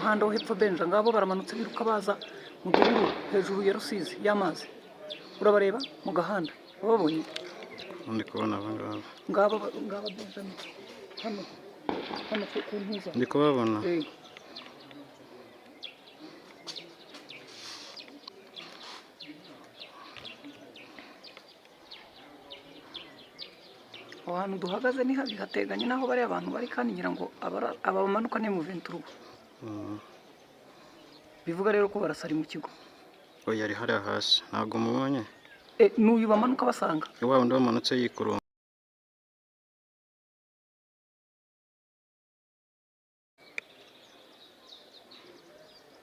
Umuhanda wo hepfo Benja ngabo baramanutse biruka baza mu gihuru hejuru ya Rusizi y'amazi. Urabareba mu gahanda babonye? Ndi kubona abangaba. Ngaba Benja hano ku ntuza. Ndi kubabona. Aho hantu duhagaze ni habi hateganye naho bari abantu bari kandi ngira ngo aba bamanuka ne mu Ventura. Bivuga rero ko barasari mu kigo. Oya ari hariya hasi ntabwo mubonye? N'uyu bamanuka basanga. Wa wundi wamanutse yikuruma.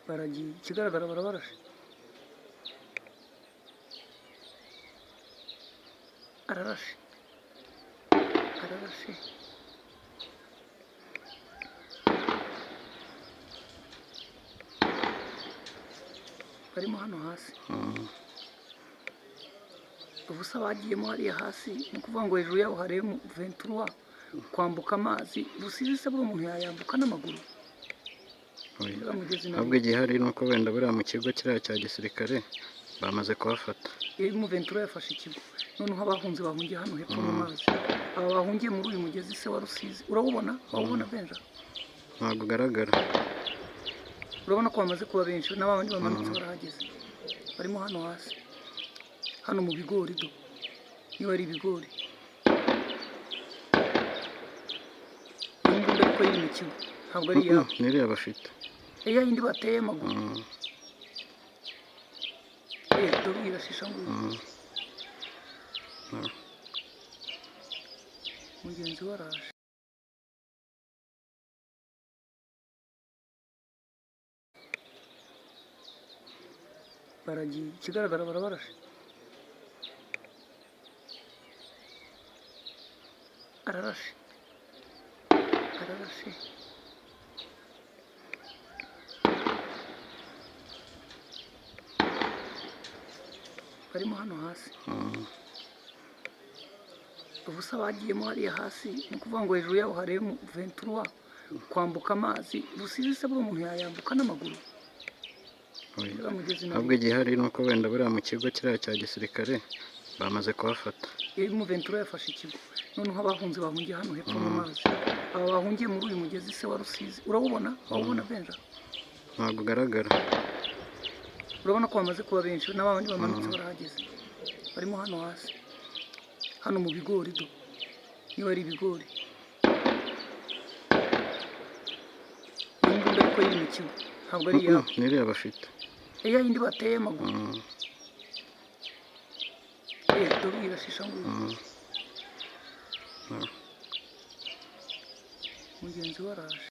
Baragiye ikigaragara barabarashe. Ararashe. Barimo hano hasi. Ubusa bagiyemo hariya hasi ni ukuvuga ngo hejuru yaho harimo Ventura kwambuka amazi. Rusizi se buri umuntu yayambuka n'amaguru. Ahubwo igihari ni uko wenda buriya mu kigo kiriya cya gisirikare bamaze kuhafata. Mu Ventura yafashe ikigo noneho abahunze bahungiye hano hepfo mu mazi. Aba bahungiye muri uyu mugezi se wa Rusizi urabubona? Wabona Benja? Ntabwo ugaragara. Urabona ko bamaze kuba benshi n'abandi bamanutse barahageze. Barimo hano hasi hano mu bigori do niba ari ibigori. Imbunda ariko iri mu kigo ntabwo ari iyabo. Niriya bafite. Ya yindi bateye amaguru. Dore irashisha nguyu. Mugenzi waraje. Baragiye ikigaragara barabarashe. Ararashe. Barimo hano hasi. Ubusa bagiyemo hariya hasi ni ukuvuga ngo hejuru yaho harimo Ventura kwambuka amazi. Rusizi se buri umuntu yayambuka n'amaguru. Ahubwo igihari ni uko wenda buriya mu kigo kiriya cya gisirikare bamaze kuhafata. Mu Ventura yafashe ikigo noneho abahunze bahungiye hano hepfo mu mazi. Aba bahungiye muri uyu mugezi se wa Rusizi urabubona? Wabona Benja? Ntabwo ugaragara. Urabona ko bamaze kuba benshi n'abandi bamanutse barahageze. Barimo hano hasi hano mu bigori do niba ari ibigori. Imbunda ariko iri mu kigo ntabwo ari iyabo. Niriya bafite. Ya yindi bateye amaguru. Dore irashisha nguyu. Mugenzi waraje.